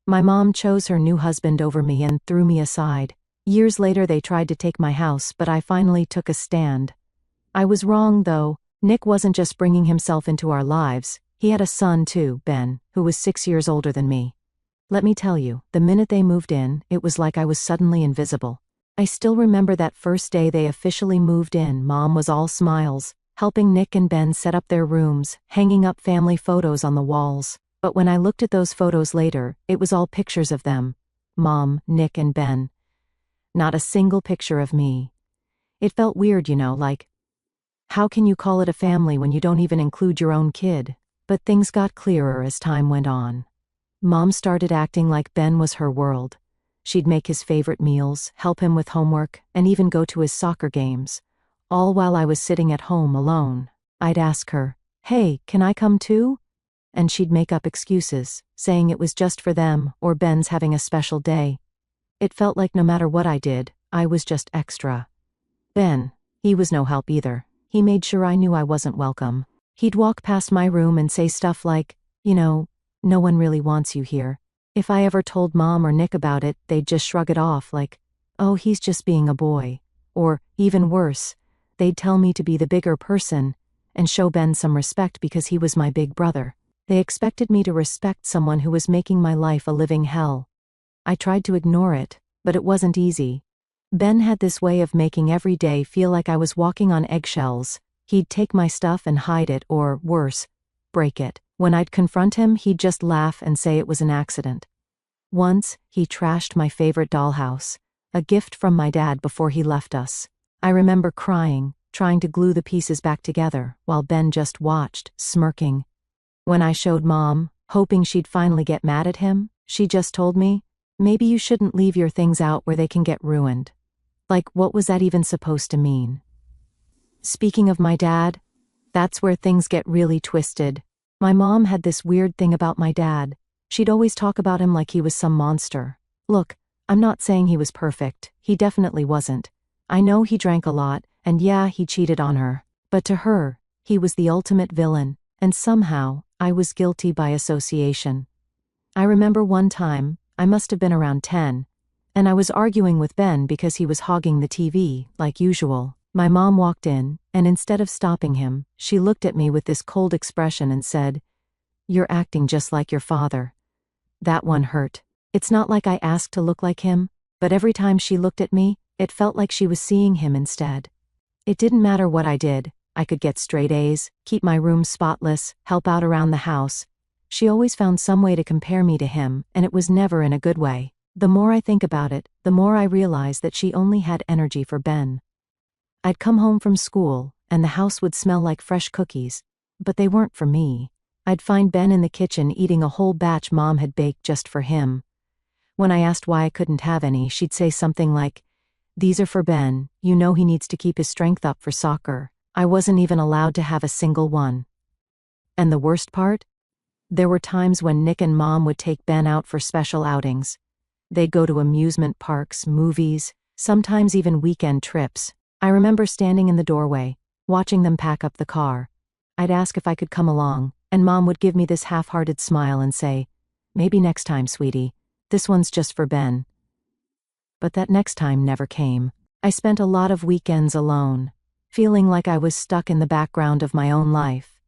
My mom chose her new husband over me and threw me aside. Years later they tried to take my house, but I finally took a stand. I was wrong though. Nick wasn't just bringing himself into our lives, he had a son too, Ben, who was 6 years older than me. Let me tell you, the minute they moved in, it was like I was suddenly invisible. I still remember that first day they officially moved in. Mom was all smiles, helping Nick and Ben set up their rooms, hanging up family photos on the walls. But when I looked at those photos later, it was all pictures of them. Mom, Nick and Ben. Not a single picture of me. It felt weird, like, how can you call it a family when you don't even include your own kid? But things got clearer as time went on. Mom started acting like Ben was her world. She'd make his favorite meals, help him with homework, and even go to his soccer games. All while I was sitting at home alone. I'd ask her, "Hey, can I come too?" And she'd make up excuses, saying it was just for them or Ben's having a special day. It felt like no matter what I did, I was just extra. Ben, he was no help either. He made sure I knew I wasn't welcome. He'd walk past my room and say stuff like, no one really wants you here. If I ever told Mom or Nick about it, they'd just shrug it off like, oh, he's just being a boy. Or, even worse, they'd tell me to be the bigger person and show Ben some respect because he was my big brother. They expected me to respect someone who was making my life a living hell. I tried to ignore it, but it wasn't easy. Ben had this way of making every day feel like I was walking on eggshells. He'd take my stuff and hide it or, worse, break it. When I'd confront him, he'd just laugh and say it was an accident. Once, he trashed my favorite dollhouse, a gift from my dad before he left us. I remember crying, trying to glue the pieces back together, while Ben just watched, smirking. When I showed Mom, hoping she'd finally get mad at him, she just told me, maybe you shouldn't leave your things out where they can get ruined. Like, what was that even supposed to mean? Speaking of my dad, that's where things get really twisted. My mom had this weird thing about my dad. She'd always talk about him like he was some monster. Look, I'm not saying he was perfect. He definitely wasn't. I know he drank a lot, and yeah, he cheated on her. But to her, he was the ultimate villain, and somehow, I was guilty by association. I remember one time, I must have been around 10, and I was arguing with Ben because he was hogging the TV, like usual. My mom walked in, and instead of stopping him, she looked at me with this cold expression and said, "You're acting just like your father." That one hurt. It's not like I asked to look like him, but every time she looked at me, it felt like she was seeing him instead. It didn't matter what I did. I could get straight A's, keep my room spotless, help out around the house. She always found some way to compare me to him, and it was never in a good way. The more I think about it, the more I realize that she only had energy for Ben. I'd come home from school, and the house would smell like fresh cookies, but they weren't for me. I'd find Ben in the kitchen eating a whole batch Mom had baked just for him. When I asked why I couldn't have any, she'd say something like, "These are for Ben, you know he needs to keep his strength up for soccer." I wasn't even allowed to have a single one. And the worst part? There were times when Nick and Mom would take Ben out for special outings. They'd go to amusement parks, movies, sometimes even weekend trips. I remember standing in the doorway, watching them pack up the car. I'd ask if I could come along, and Mom would give me this half-hearted smile and say, "Maybe next time, sweetie. This one's just for Ben." But that next time never came. I spent a lot of weekends alone, feeling like I was stuck in the background of my own life.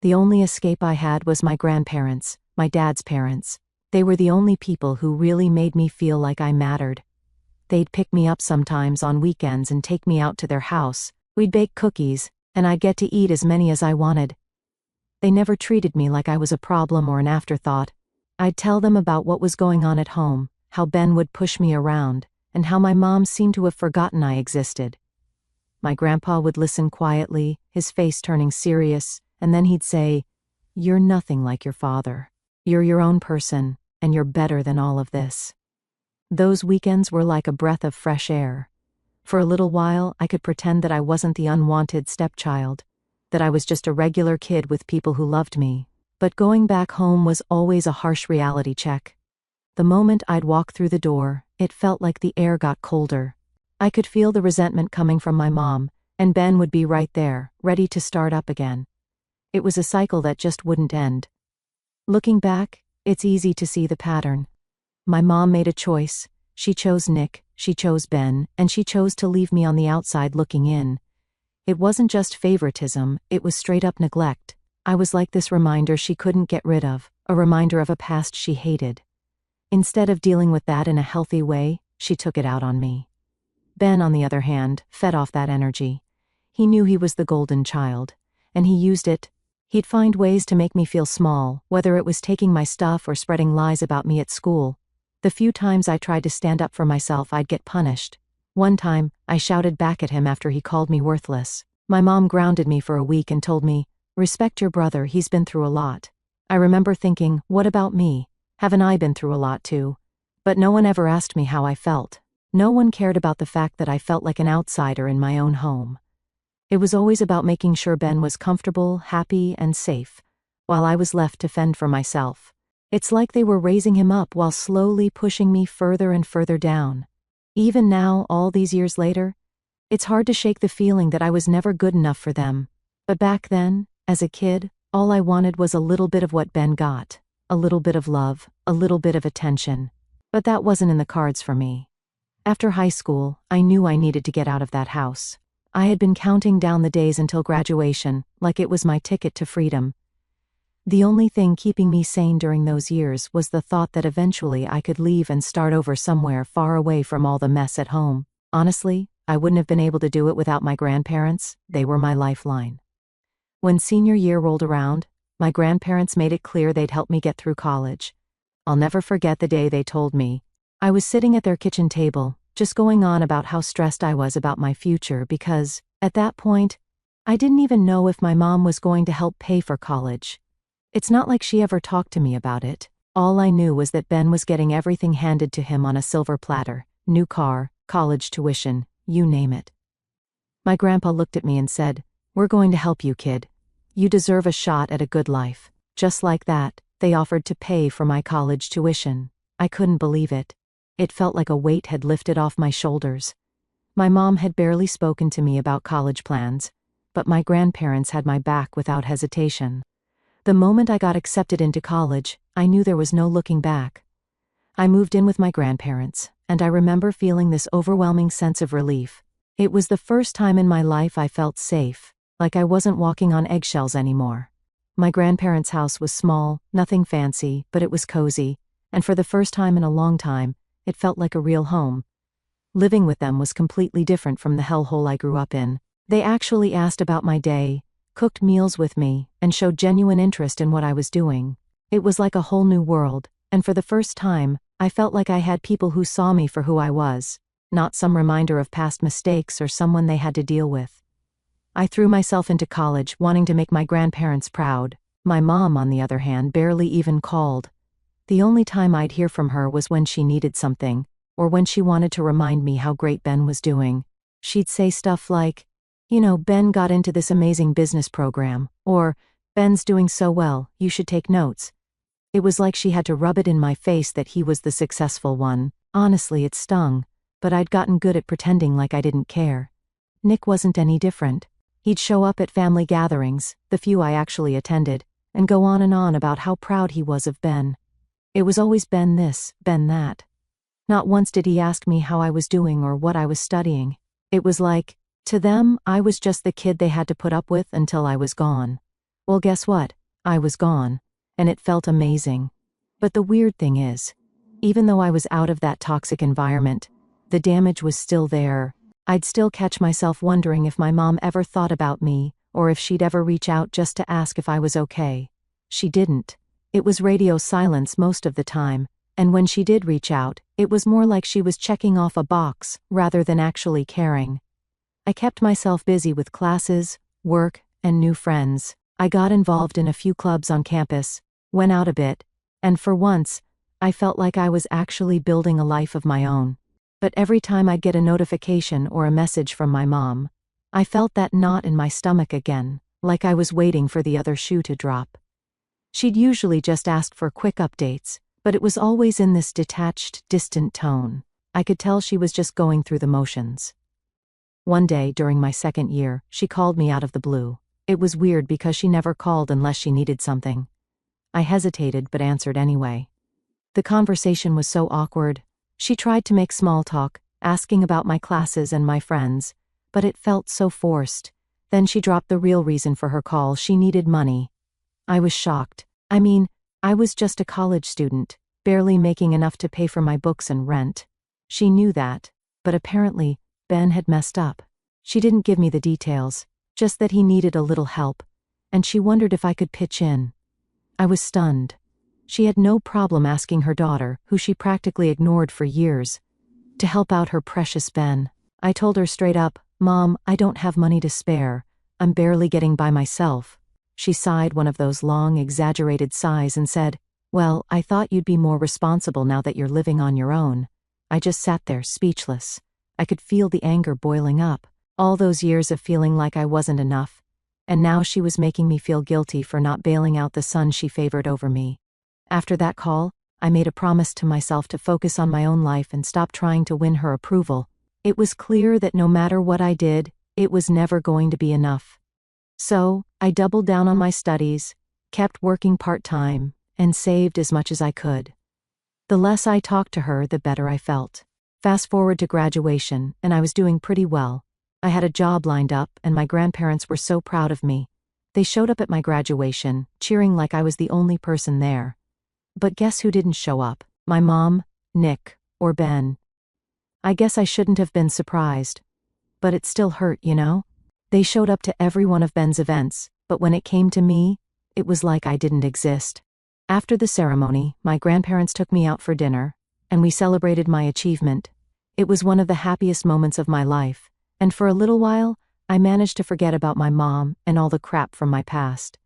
The only escape I had was my grandparents, my dad's parents. They were the only people who really made me feel like I mattered. They'd pick me up sometimes on weekends and take me out to their house. We'd bake cookies, and I'd get to eat as many as I wanted. They never treated me like I was a problem or an afterthought. I'd tell them about what was going on at home, how Ben would push me around, and how my mom seemed to have forgotten I existed. My grandpa would listen quietly, his face turning serious, and then he'd say, "You're nothing like your father. You're your own person, and you're better than all of this." Those weekends were like a breath of fresh air. For a little while, I could pretend that I wasn't the unwanted stepchild, that I was just a regular kid with people who loved me. But going back home was always a harsh reality check. The moment I'd walk through the door, it felt like the air got colder. I could feel the resentment coming from my mom, and Ben would be right there, ready to start up again. It was a cycle that just wouldn't end. Looking back, it's easy to see the pattern. My mom made a choice. She chose Nick, she chose Ben, and she chose to leave me on the outside looking in. It wasn't just favoritism, it was straight up neglect. I was like this reminder she couldn't get rid of, a reminder of a past she hated. Instead of dealing with that in a healthy way, she took it out on me. Ben, on the other hand, fed off that energy. He knew he was the golden child, and he used it. He'd find ways to make me feel small, whether it was taking my stuff or spreading lies about me at school. The few times I tried to stand up for myself, I'd get punished. One time, I shouted back at him after he called me worthless. My mom grounded me for a week and told me, "Respect your brother, he's been through a lot." I remember thinking, what about me? Haven't I been through a lot too? But no one ever asked me how I felt. No one cared about the fact that I felt like an outsider in my own home. It was always about making sure Ben was comfortable, happy, and safe, while I was left to fend for myself. It's like they were raising him up while slowly pushing me further and further down. Even now, all these years later, it's hard to shake the feeling that I was never good enough for them. But back then, as a kid, all I wanted was a little bit of what Ben got. A little bit of love, a little bit of attention. But that wasn't in the cards for me. After high school, I knew I needed to get out of that house. I had been counting down the days until graduation, like it was my ticket to freedom. The only thing keeping me sane during those years was the thought that eventually I could leave and start over somewhere far away from all the mess at home. Honestly, I wouldn't have been able to do it without my grandparents. They were my lifeline. When senior year rolled around, my grandparents made it clear they'd help me get through college. I'll never forget the day they told me. I was sitting at their kitchen table, just going on about how stressed I was about my future because, at that point, I didn't even know if my mom was going to help pay for college. It's not like she ever talked to me about it. All I knew was that Ben was getting everything handed to him on a silver platter: new car, college tuition, you name it. My grandpa looked at me and said, "We're going to help you, kid. You deserve a shot at a good life." Just like that, they offered to pay for my college tuition. I couldn't believe it. It felt like a weight had lifted off my shoulders. My mom had barely spoken to me about college plans, but my grandparents had my back without hesitation. The moment I got accepted into college, I knew there was no looking back. I moved in with my grandparents, and I remember feeling this overwhelming sense of relief. It was the first time in my life I felt safe, like I wasn't walking on eggshells anymore. My grandparents' house was small, nothing fancy, but it was cozy, and for the first time in a long time, it felt like a real home. Living with them was completely different from the hellhole I grew up in. They actually asked about my day, cooked meals with me, and showed genuine interest in what I was doing. It was like a whole new world, and for the first time, I felt like I had people who saw me for who I was, not some reminder of past mistakes or someone they had to deal with. I threw myself into college, wanting to make my grandparents proud. My mom, on the other hand, barely even called. The only time I'd hear from her was when she needed something, or when she wanted to remind me how great Ben was doing. She'd say stuff like, "Ben got into this amazing business program," or, "Ben's doing so well, you should take notes." It was like she had to rub it in my face that he was the successful one. Honestly, it stung, but I'd gotten good at pretending like I didn't care. Nick wasn't any different. He'd show up at family gatherings, the few I actually attended, and go on and on about how proud he was of Ben. It was always Ben this, Ben that. Not once did he ask me how I was doing or what I was studying. It was like, to them, I was just the kid they had to put up with until I was gone. Well, guess what? I was gone, and it felt amazing. But the weird thing is, even though I was out of that toxic environment, the damage was still there. I'd still catch myself wondering if my mom ever thought about me, or if she'd ever reach out just to ask if I was okay. She didn't. It was radio silence most of the time, and when she did reach out, it was more like she was checking off a box, rather than actually caring. I kept myself busy with classes, work, and new friends. I got involved in a few clubs on campus, went out a bit, and for once, I felt like I was actually building a life of my own. But every time I'd get a notification or a message from my mom, I felt that knot in my stomach again, like I was waiting for the other shoe to drop. She'd usually just ask for quick updates, but it was always in this detached, distant tone. I could tell she was just going through the motions. One day during my second year, she called me out of the blue. It was weird because she never called unless she needed something. I hesitated but answered anyway. The conversation was so awkward. She tried to make small talk, asking about my classes and my friends, but it felt so forced. Then she dropped the real reason for her call: she needed money. I was shocked. I mean, I was just a college student, barely making enough to pay for my books and rent. She knew that, but apparently, Ben had messed up. She didn't give me the details, just that he needed a little help, and she wondered if I could pitch in. I was stunned. She had no problem asking her daughter, who she practically ignored for years, to help out her precious Ben. I told her straight up, "Mom, I don't have money to spare. I'm barely getting by myself." She sighed one of those long, exaggerated sighs and said, "Well, I thought you'd be more responsible now that you're living on your own." I just sat there, speechless. I could feel the anger boiling up. All those years of feeling like I wasn't enough. And now she was making me feel guilty for not bailing out the son she favored over me. After that call, I made a promise to myself to focus on my own life and stop trying to win her approval. It was clear that no matter what I did, it was never going to be enough. So, I doubled down on my studies, kept working part-time, and saved as much as I could. The less I talked to her, the better I felt. Fast forward to graduation, and I was doing pretty well. I had a job lined up, and my grandparents were so proud of me. They showed up at my graduation, cheering like I was the only person there. But guess who didn't show up? My mom, Nick, or Ben. I guess I shouldn't have been surprised. But it still hurt, you know? They showed up to every one of Ben's events, but when it came to me, it was like I didn't exist. After the ceremony, my grandparents took me out for dinner, and we celebrated my achievement. It was one of the happiest moments of my life, and for a little while, I managed to forget about my mom and all the crap from my past.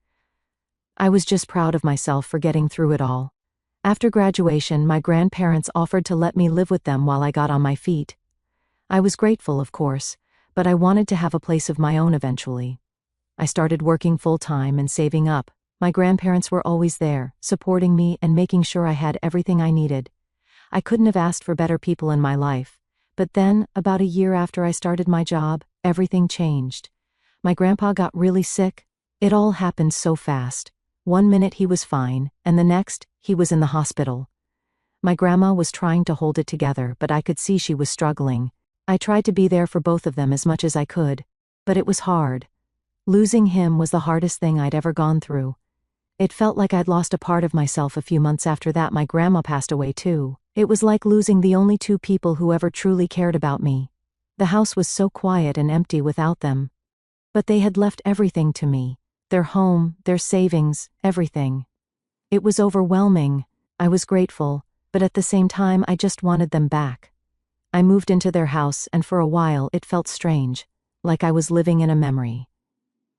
I was just proud of myself for getting through it all. After graduation, my grandparents offered to let me live with them while I got on my feet. I was grateful, of course, but I wanted to have a place of my own eventually. I started working full-time and saving up. My grandparents were always there, supporting me and making sure I had everything I needed. I couldn't have asked for better people in my life. But then, about a year after I started my job, everything changed. My grandpa got really sick. It all happened so fast. One minute he was fine, and the next, he was in the hospital. My grandma was trying to hold it together, but I could see she was struggling. I tried to be there for both of them as much as I could, but it was hard. Losing him was the hardest thing I'd ever gone through. It felt like I'd lost a part of myself. A few months after that, my grandma passed away too. It was like losing the only two people who ever truly cared about me. The house was so quiet and empty without them. But they had left everything to me. Their home, their savings, everything. It was overwhelming. I was grateful, but at the same time I just wanted them back. I moved into their house, and for a while it felt strange, like I was living in a memory.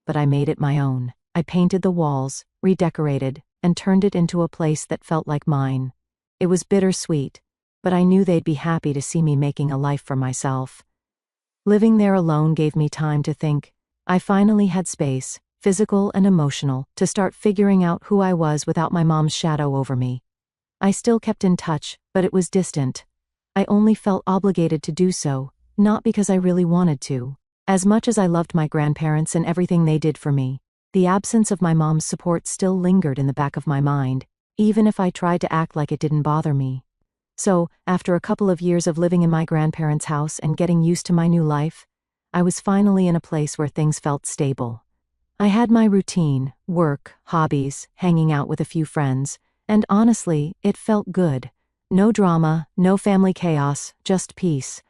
But I made it my own. I painted the walls, redecorated, and turned it into a place that felt like mine. It was bittersweet, but I knew they'd be happy to see me making a life for myself. Living there alone gave me time to think. I finally had space, physical and emotional, to start figuring out who I was without my mom's shadow over me. I still kept in touch, but it was distant. I only felt obligated to do so, not because I really wanted to. As much as I loved my grandparents and everything they did for me, the absence of my mom's support still lingered in the back of my mind, even if I tried to act like it didn't bother me. So, after a couple of years of living in my grandparents' house and getting used to my new life, I was finally in a place where things felt stable. I had my routine, work, hobbies, hanging out with a few friends, and honestly, it felt good. No drama, no family chaos, just peace.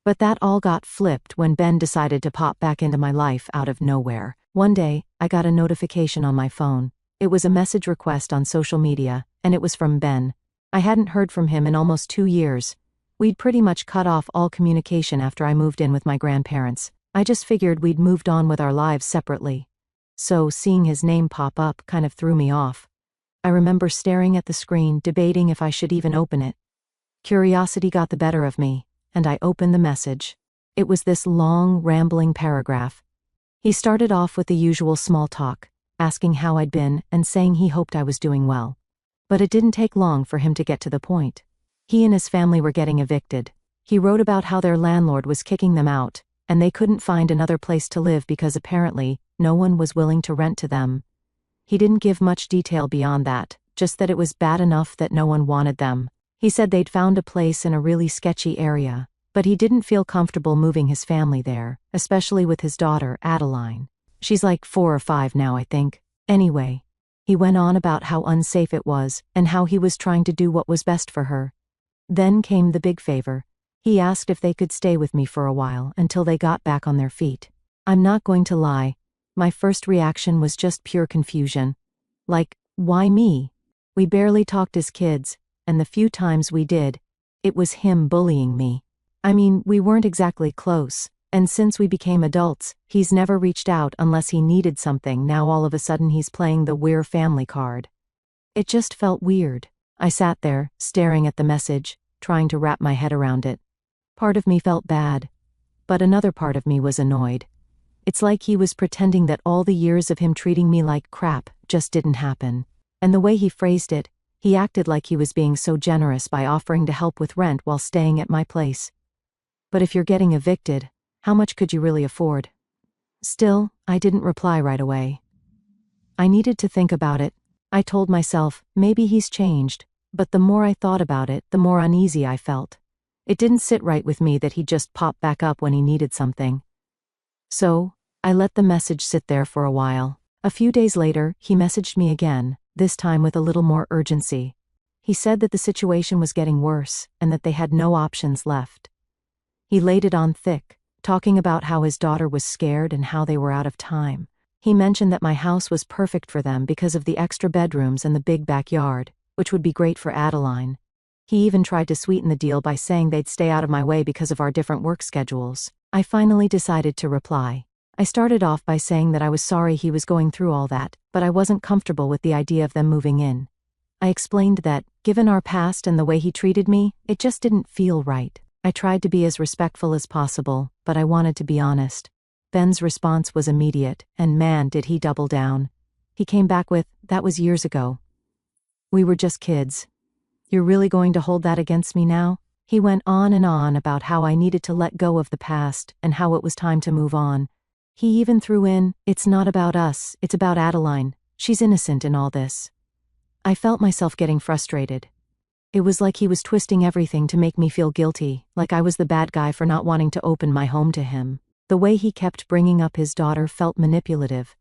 But that all got flipped when Ben decided to pop back into my life out of nowhere. One day, I got a notification on my phone. It was a message request on social media, and it was from Ben. I hadn't heard from him in almost 2 years. We'd pretty much cut off all communication after I moved in with my grandparents. I just figured we'd moved on with our lives separately. So, seeing his name pop up kind of threw me off. I remember staring at the screen, debating if I should even open it. Curiosity got the better of me, and I opened the message. It was this long, rambling paragraph. He started off with the usual small talk, asking how I'd been and saying he hoped I was doing well. But it didn't take long for him to get to the point. He and his family were getting evicted. He wrote about how their landlord was kicking them out, and they couldn't find another place to live because apparently no one was willing to rent to them. He didn't give much detail beyond that, just that it was bad enough that no one wanted them. He said they'd found a place in a really sketchy area, but he didn't feel comfortable moving his family there, especially with his daughter, Adeline. She's like 4 or 5 now, I think. Anyway, he went on about how unsafe it was and how he was trying to do what was best for her. Then came the big favor. He asked if they could stay with me for a while until they got back on their feet. I'm not going to lie. My first reaction was just pure confusion. Like, why me? We barely talked as kids, and the few times we did, it was him bullying me. I mean, we weren't exactly close, and since we became adults, he's never reached out unless he needed something. Now all of a sudden he's playing the "we're family" card. It just felt weird. I sat there, staring at the message, trying to wrap my head around it. Part of me felt bad, but another part of me was annoyed. It's like he was pretending that all the years of him treating me like crap just didn't happen. And the way he phrased it, he acted like he was being so generous by offering to help with rent while staying at my place. But if you're getting evicted, how much could you really afford? Still, I didn't reply right away. I needed to think about it. I told myself, maybe he's changed, but the more I thought about it, the more uneasy I felt. It didn't sit right with me that he'd just pop back up when he needed something. So, I let the message sit there for a while. A few days later, he messaged me again, this time with a little more urgency. He said that the situation was getting worse and that they had no options left. He laid it on thick, talking about how his daughter was scared and how they were out of time. He mentioned that my house was perfect for them because of the extra bedrooms and the big backyard, which would be great for Adeline. He even tried to sweeten the deal by saying they'd stay out of my way because of our different work schedules. I finally decided to reply. I started off by saying that I was sorry he was going through all that, but I wasn't comfortable with the idea of them moving in. I explained that, given our past and the way he treated me, it just didn't feel right. I tried to be as respectful as possible, but I wanted to be honest. Ben's response was immediate, and man did he double down. He came back with, "That was years ago. We were just kids. You're really going to hold that against me now?" He went on and on about how I needed to let go of the past and how it was time to move on. He even threw in, "It's not about us, it's about Adeline. She's innocent in all this." I felt myself getting frustrated. It was like he was twisting everything to make me feel guilty, like I was the bad guy for not wanting to open my home to him. The way he kept bringing up his daughter felt manipulative.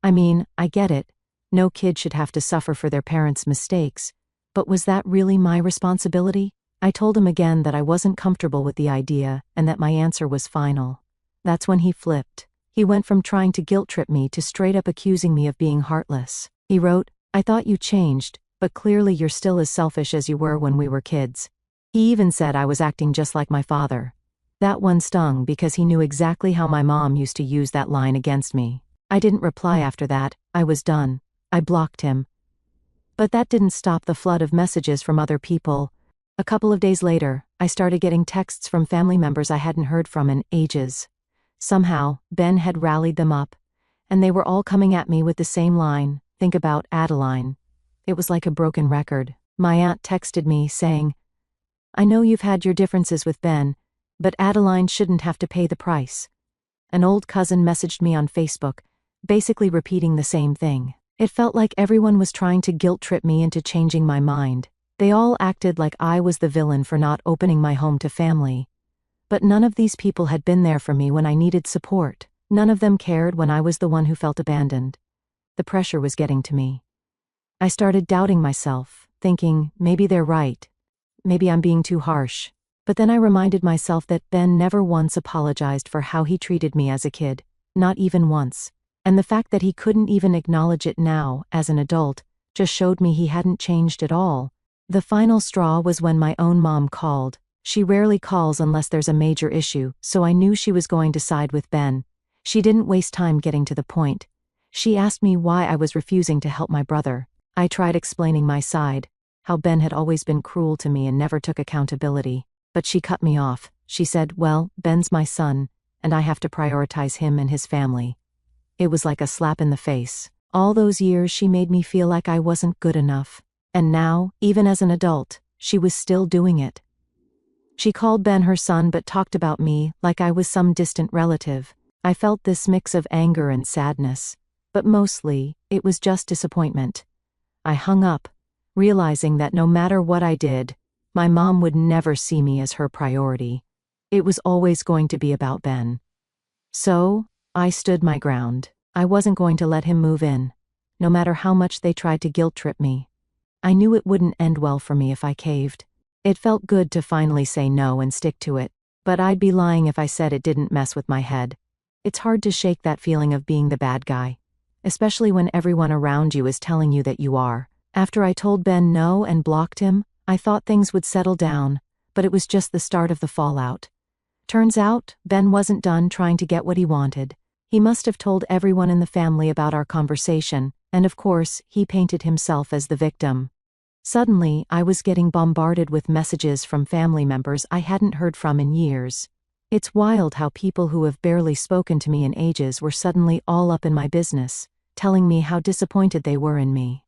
I mean, I get it. No kid should have to suffer for their parents' mistakes. But was that really my responsibility? I told him again that I wasn't comfortable with the idea and that my answer was final. That's when he flipped. He went from trying to guilt-trip me to straight up accusing me of being heartless. He wrote, "I thought you changed, but clearly you're still as selfish as you were when we were kids." He even said I was acting just like my father. That one stung because he knew exactly how my mom used to use that line against me. I didn't reply after that. I was done. I blocked him. But that didn't stop the flood of messages from other people. A couple of days later, I started getting texts from family members I hadn't heard from in ages. Somehow, Ben had rallied them up, and they were all coming at me with the same line, "Think about Adeline." It was like a broken record. My aunt texted me, saying, "I know you've had your differences with Ben, but Adeline shouldn't have to pay the price." An old cousin messaged me on Facebook, basically repeating the same thing. It felt like everyone was trying to guilt-trip me into changing my mind. They all acted like I was the villain for not opening my home to family. But none of these people had been there for me when I needed support. None of them cared when I was the one who felt abandoned. The pressure was getting to me. I started doubting myself, thinking, maybe they're right. Maybe I'm being too harsh. But then I reminded myself that Ben never once apologized for how he treated me as a kid. Not even once. And the fact that he couldn't even acknowledge it now, as an adult, just showed me he hadn't changed at all. The final straw was when my own mom called. She rarely calls unless there's a major issue, so I knew she was going to side with Ben. She didn't waste time getting to the point. She asked me why I was refusing to help my brother. I tried explaining my side, how Ben had always been cruel to me and never took accountability. But she cut me off. She said, "Well, Ben's my son, and I have to prioritize him and his family." It was like a slap in the face. All those years she made me feel like I wasn't good enough. And now, even as an adult, she was still doing it. She called Ben her son but talked about me like I was some distant relative. I felt this mix of anger and sadness. But mostly, it was just disappointment. I hung up, realizing that no matter what I did, my mom would never see me as her priority. It was always going to be about Ben. So, I stood my ground. I wasn't going to let him move in, no matter how much they tried to guilt-trip me. I knew it wouldn't end well for me if I caved. It felt good to finally say no and stick to it, but I'd be lying if I said it didn't mess with my head. It's hard to shake that feeling of being the bad guy, especially when everyone around you is telling you that you are. After I told Ben no and blocked him, I thought things would settle down, but it was just the start of the fallout. Turns out, Ben wasn't done trying to get what he wanted. He must have told everyone in the family about our conversation, and of course, he painted himself as the victim. Suddenly, I was getting bombarded with messages from family members I hadn't heard from in years. It's wild how people who have barely spoken to me in ages were suddenly all up in my business, telling me how disappointed they were in me.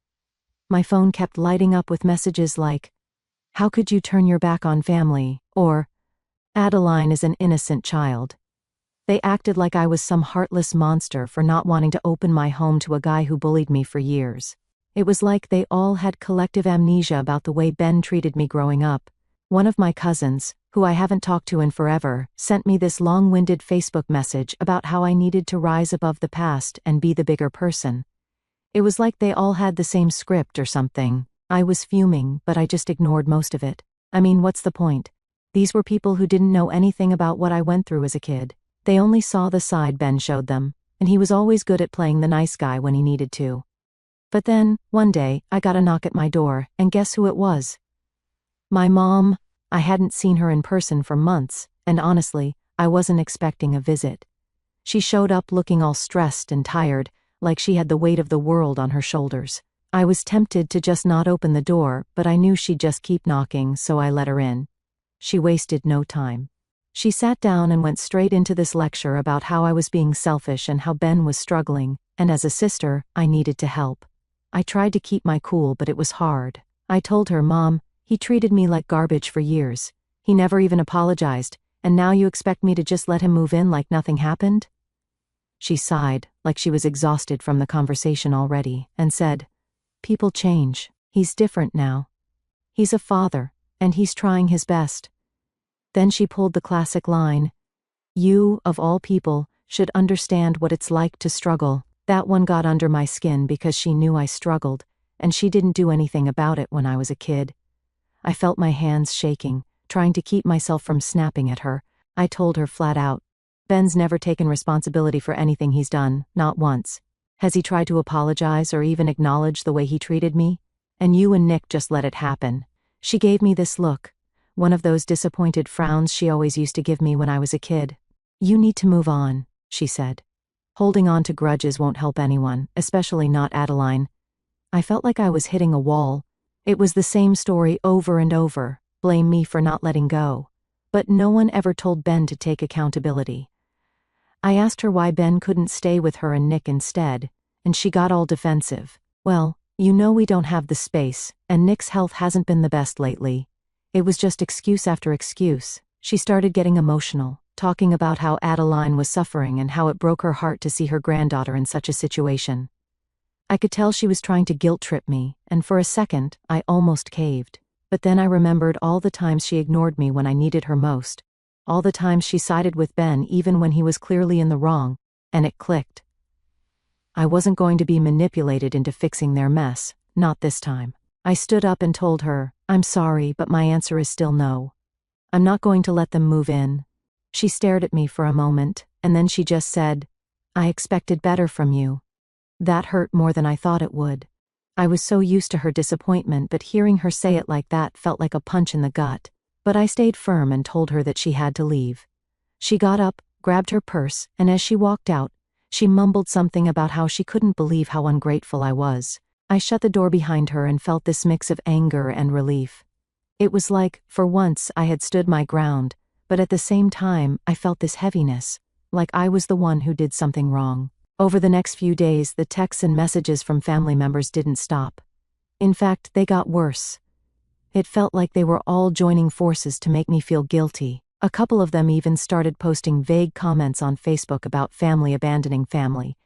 My phone kept lighting up with messages like, "How could you turn your back on family?" or, "Adeline is an innocent child." They acted like I was some heartless monster for not wanting to open my home to a guy who bullied me for years. It was like they all had collective amnesia about the way Ben treated me growing up. One of my cousins, who I haven't talked to in forever, sent me this long-winded Facebook message about how I needed to rise above the past and be the bigger person. It was like they all had the same script or something. I was fuming, but I just ignored most of it. I mean, what's the point? These were people who didn't know anything about what I went through as a kid. They only saw the side Ben showed them, and he was always good at playing the nice guy when he needed to. But then, one day, I got a knock at my door, and guess who it was? My mom. I hadn't seen her in person for months, and honestly, I wasn't expecting a visit. She showed up looking all stressed and tired, like she had the weight of the world on her shoulders. I was tempted to just not open the door, but I knew she'd just keep knocking, so I let her in. She wasted no time. She sat down and went straight into this lecture about how I was being selfish and how Ben was struggling, and as a sister, I needed to help. I tried to keep my cool, but it was hard. I told her, "Mom, he treated me like garbage for years. He never even apologized, and now you expect me to just let him move in like nothing happened?" She sighed, like she was exhausted from the conversation already, and said, "People change. He's different now. He's a father, and he's trying his best." Then she pulled the classic line, "You, of all people, should understand what it's like to struggle." That one got under my skin because she knew I struggled, and she didn't do anything about it when I was a kid. I felt my hands shaking, trying to keep myself from snapping at her. I told her flat out, "Ben's never taken responsibility for anything he's done, not once. Has he tried to apologize or even acknowledge the way he treated me? And you and Nick just let it happen." She gave me this look, one of those disappointed frowns she always used to give me when I was a kid. "You need to move on," she said. "Holding on to grudges won't help anyone, especially not Adeline." I felt like I was hitting a wall. It was the same story over and over, blame me for not letting go. But no one ever told Ben to take accountability. I asked her why Ben couldn't stay with her and Nick instead, and she got all defensive. "Well, you know we don't have the space, and Nick's health hasn't been the best lately." It was just excuse after excuse. She started getting emotional, talking about how Adeline was suffering and how it broke her heart to see her granddaughter in such a situation. I could tell she was trying to guilt-trip me, and for a second, I almost caved. But then I remembered all the times she ignored me when I needed her most. All the times she sided with Ben even when he was clearly in the wrong, and it clicked. I wasn't going to be manipulated into fixing their mess, not this time. I stood up and told her, "I'm sorry, but my answer is still no. I'm not going to let them move in." She stared at me for a moment, and then she just said, "I expected better from you." That hurt more than I thought it would. I was so used to her disappointment, but hearing her say it like that felt like a punch in the gut. But I stayed firm and told her that she had to leave. She got up, grabbed her purse, and as she walked out, she mumbled something about how she couldn't believe how ungrateful I was. I shut the door behind her and felt this mix of anger and relief. It was like, for once, I had stood my ground, but at the same time, I felt this heaviness, like I was the one who did something wrong. Over the next few days, the texts and messages from family members didn't stop. In fact, they got worse. It felt like they were all joining forces to make me feel guilty. A couple of them even started posting vague comments on Facebook about family abandoning family,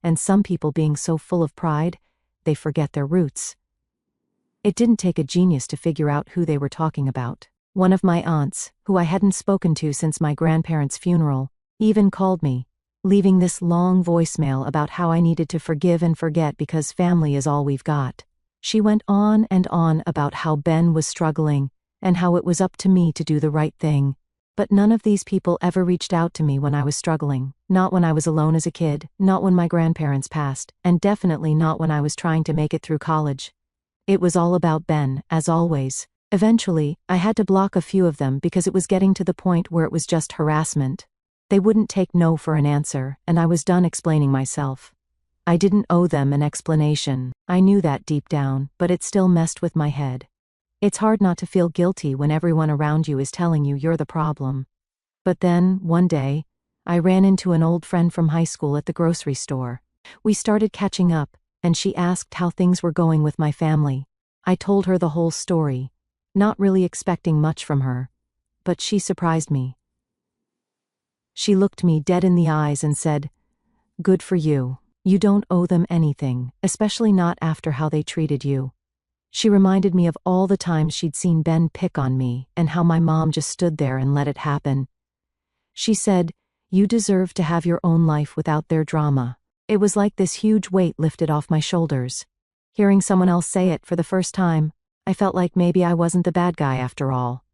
and some people being so full of pride, they forget their roots. It didn't take a genius to figure out who they were talking about. One of my aunts, who I hadn't spoken to since my grandparents' funeral, even called me, leaving this long voicemail about how I needed to forgive and forget because family is all we've got. She went on and on about how Ben was struggling, and how it was up to me to do the right thing. But none of these people ever reached out to me when I was struggling, not when I was alone as a kid, not when my grandparents passed, and definitely not when I was trying to make it through college. It was all about Ben, as always. Eventually, I had to block a few of them because it was getting to the point where it was just harassment. They wouldn't take no for an answer, and I was done explaining myself. I didn't owe them an explanation. I knew that deep down, but it still messed with my head. It's hard not to feel guilty when everyone around you is telling you you're the problem. But then, one day, I ran into an old friend from high school at the grocery store. We started catching up, and she asked how things were going with my family. I told her the whole story, not really expecting much from her. But she surprised me. She looked me dead in the eyes and said, "Good for you. You don't owe them anything, especially not after how they treated you." She reminded me of all the times she'd seen Ben pick on me and how my mom just stood there and let it happen. She said, "You deserve to have your own life without their drama." It was like this huge weight lifted off my shoulders. Hearing someone else say it for the first time, I felt like maybe I wasn't the bad guy after all.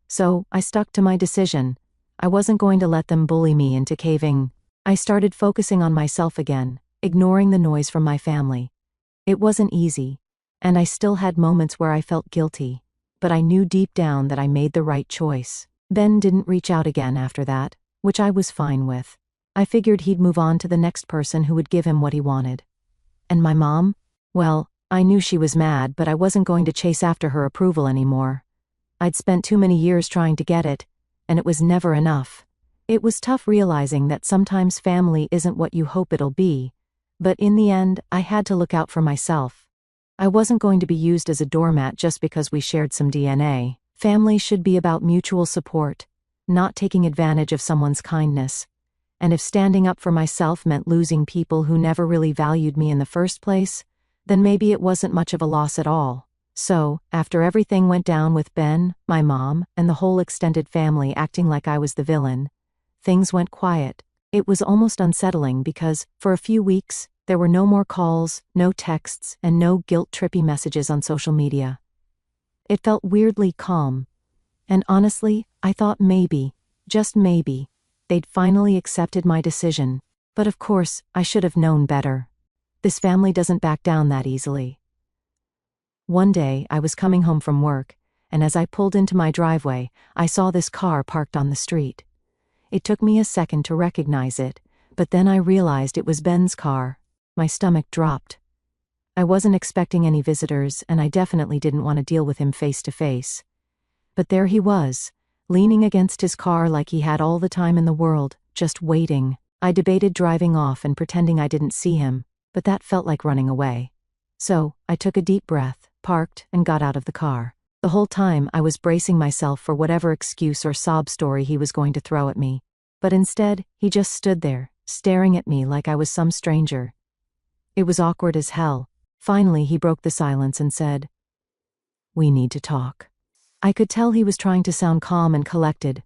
So, I stuck to my decision. I wasn't going to let them bully me into caving. I started focusing on myself again, ignoring the noise from my family. It wasn't easy, and I still had moments where I felt guilty, but I knew deep down that I made the right choice. Ben didn't reach out again after that, which I was fine with. I figured he'd move on to the next person who would give him what he wanted. And my mom? Well, I knew she was mad, but I wasn't going to chase after her approval anymore. I'd spent too many years trying to get it, and it was never enough. It was tough realizing that sometimes family isn't what you hope it'll be, but in the end, I had to look out for myself. I wasn't going to be used as a doormat just because we shared some DNA. Family should be about mutual support, not taking advantage of someone's kindness. And if standing up for myself meant losing people who never really valued me in the first place, then maybe it wasn't much of a loss at all. So, after everything went down with Ben, my mom, and the whole extended family acting like I was the villain, things went quiet. It was almost unsettling because, for a few weeks, there were no more calls, no texts, and no guilt-trippy messages on social media. It felt weirdly calm. And honestly, I thought maybe, just maybe, they'd finally accepted my decision. But of course, I should have known better. This family doesn't back down that easily. One day, I was coming home from work, and as I pulled into my driveway, I saw this car parked on the street. It took me a second to recognize it, but then I realized it was Ben's car. My stomach dropped. I wasn't expecting any visitors, and I definitely didn't want to deal with him face to face. But there he was, leaning against his car like he had all the time in the world, just waiting. I debated driving off and pretending I didn't see him, but that felt like running away. So, I took a deep breath, parked, and got out of the car. The whole time I was bracing myself for whatever excuse or sob story he was going to throw at me. But instead, he just stood there, staring at me like I was some stranger. It was awkward as hell. Finally, he broke the silence and said, "We need to talk." I could tell he was trying to sound calm and collected,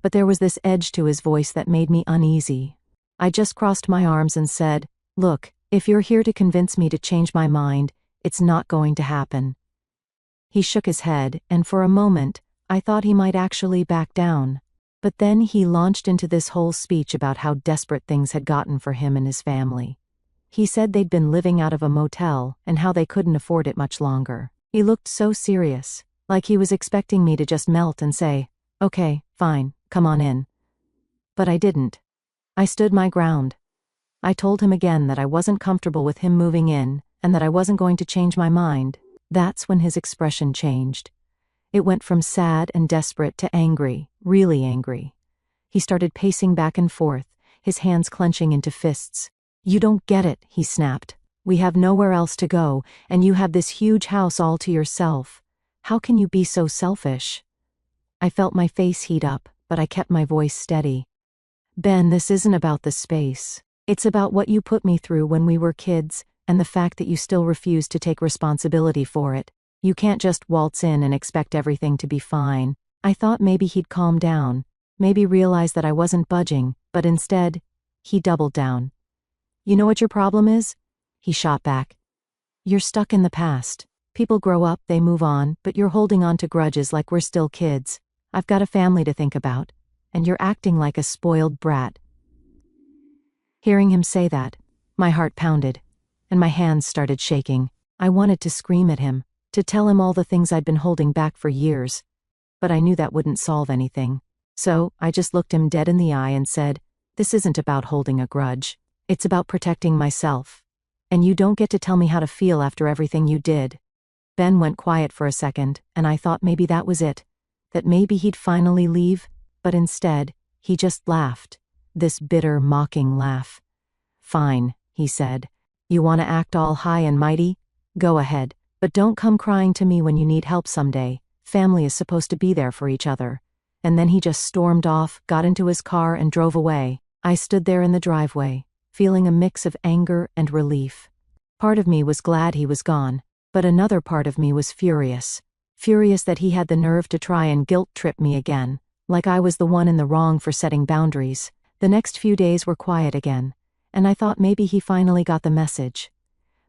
but there was this edge to his voice that made me uneasy. I just crossed my arms and said, "Look, if you're here to convince me to change my mind, it's not going to happen." He shook his head, and for a moment, I thought he might actually back down. But then he launched into this whole speech about how desperate things had gotten for him and his family. He said they'd been living out of a motel and how they couldn't afford it much longer. He looked so serious, like he was expecting me to just melt and say, "Okay, fine, come on in." But I didn't. I stood my ground. I told him again that I wasn't comfortable with him moving in and that I wasn't going to change my mind. That's when his expression changed. It went from sad and desperate to angry, really angry. He started pacing back and forth, his hands clenching into fists. "You don't get it," he snapped. "We have nowhere else to go, and you have this huge house all to yourself. How can you be so selfish?" I felt my face heat up, but I kept my voice steady. "Ben, this isn't about the space. It's about what you put me through when we were kids, and the fact that you still refuse to take responsibility for it. You can't just waltz in and expect everything to be fine. I thought maybe he'd calm down, maybe realize that I wasn't budging, but instead, he doubled down. You know what your problem is? He shot back. You're stuck in the past. People grow up, they move on, but you're holding on to grudges like we're still kids. I've got a family to think about, and you're acting like a spoiled brat. Hearing him say that, my heart pounded, and my hands started shaking. I wanted to scream at him, to tell him all the things I'd been holding back for years, but I knew that wouldn't solve anything. So, I just looked him dead in the eye and said, "This isn't about holding a grudge. It's about protecting myself. And you don't get to tell me how to feel after everything you did." Ben went quiet for a second, and I thought maybe that was it, that maybe he'd finally leave, but instead, he just laughed, this bitter, mocking laugh. "Fine," he said. "You want to act all high and mighty? Go ahead, but don't come crying to me when you need help someday. Family is supposed to be there for each other." And then he just stormed off, got into his car and drove away. I stood there in the driveway, feeling a mix of anger and relief. Part of me was glad he was gone, but another part of me was furious. Furious that he had the nerve to try and guilt-trip me again, like I was the one in the wrong for setting boundaries. The next few days were quiet again, and I thought maybe he finally got the message.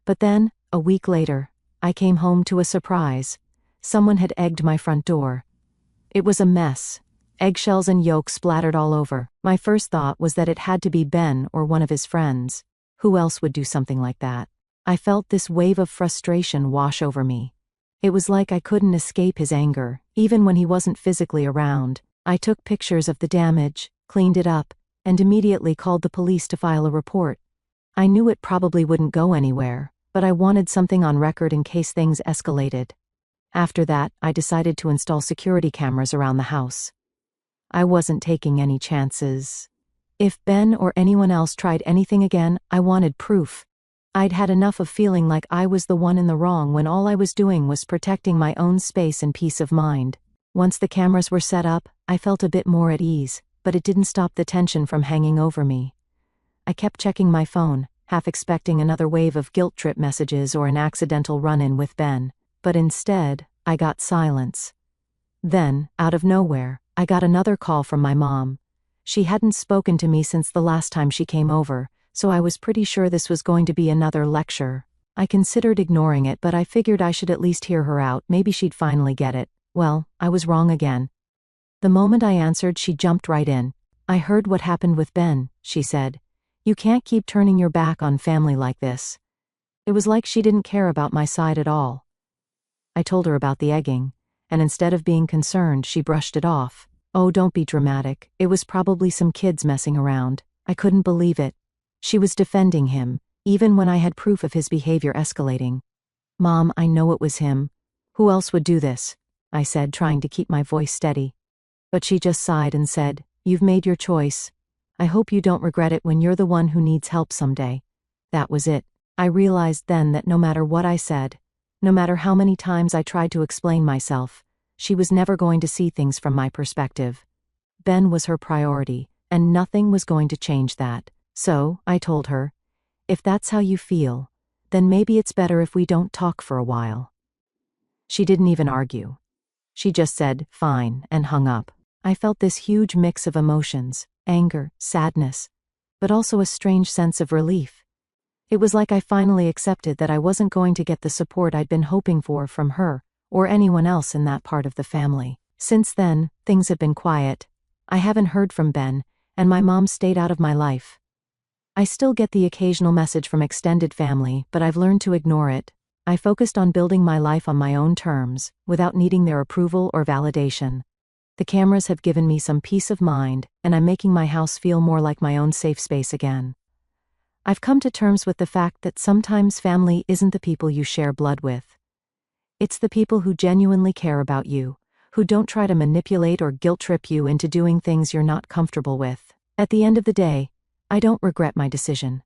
But then, a week later, I came home to a surprise. Someone had egged my front door. It was a mess. Eggshells and yolk splattered all over. My first thought was that it had to be Ben or one of his friends. Who else would do something like that? I felt this wave of frustration wash over me. It was like I couldn't escape his anger, even when he wasn't physically around. I took pictures of the damage, cleaned it up, and immediately called the police to file a report. I knew it probably wouldn't go anywhere, but I wanted something on record in case things escalated. After that, I decided to install security cameras around the house. I wasn't taking any chances. If Ben or anyone else tried anything again, I wanted proof. I'd had enough of feeling like I was the one in the wrong when all I was doing was protecting my own space and peace of mind. Once the cameras were set up, I felt a bit more at ease, but it didn't stop the tension from hanging over me. I kept checking my phone, half expecting another wave of guilt trip messages or an accidental run-in with Ben, but instead, I got silence. Then, out of nowhere, I got another call from my mom. She hadn't spoken to me since the last time she came over, so I was pretty sure this was going to be another lecture. I considered ignoring it, but I figured I should at least hear her out, maybe she'd finally get it. Well, I was wrong again. The moment I answered, she jumped right in. "I heard what happened with Ben," she said. "You can't keep turning your back on family like this." It was like she didn't care about my side at all. I told her about the egging, and instead of being concerned, she brushed it off. "Oh, don't be dramatic. It was probably some kids messing around." I couldn't believe it. She was defending him, even when I had proof of his behavior escalating. "Mom, I know it was him. Who else would do this?" I said, trying to keep my voice steady. But she just sighed and said, "You've made your choice. I hope you don't regret it when you're the one who needs help someday." That was it. I realized then that no matter what I said, no matter how many times I tried to explain myself, she was never going to see things from my perspective. Ben was her priority, and nothing was going to change that. So, I told her, "If that's how you feel, then maybe it's better if we don't talk for a while." She didn't even argue. She just said, "Fine," and hung up. I felt this huge mix of emotions, anger, sadness, but also a strange sense of relief. It was like I finally accepted that I wasn't going to get the support I'd been hoping for from her, or anyone else in that part of the family. Since then, things have been quiet. I haven't heard from Ben, and my mom stayed out of my life. I still get the occasional message from extended family, but I've learned to ignore it. I focused on building my life on my own terms, without needing their approval or validation. The cameras have given me some peace of mind, and I'm making my house feel more like my own safe space again. I've come to terms with the fact that sometimes family isn't the people you share blood with. It's the people who genuinely care about you, who don't try to manipulate or guilt-trip you into doing things you're not comfortable with. At the end of the day, I don't regret my decision.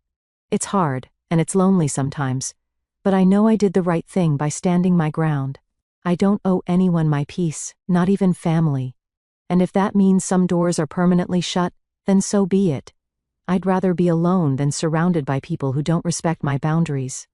It's hard, and it's lonely sometimes, but I know I did the right thing by standing my ground. I don't owe anyone my peace, not even family. And if that means some doors are permanently shut, then so be it. I'd rather be alone than surrounded by people who don't respect my boundaries.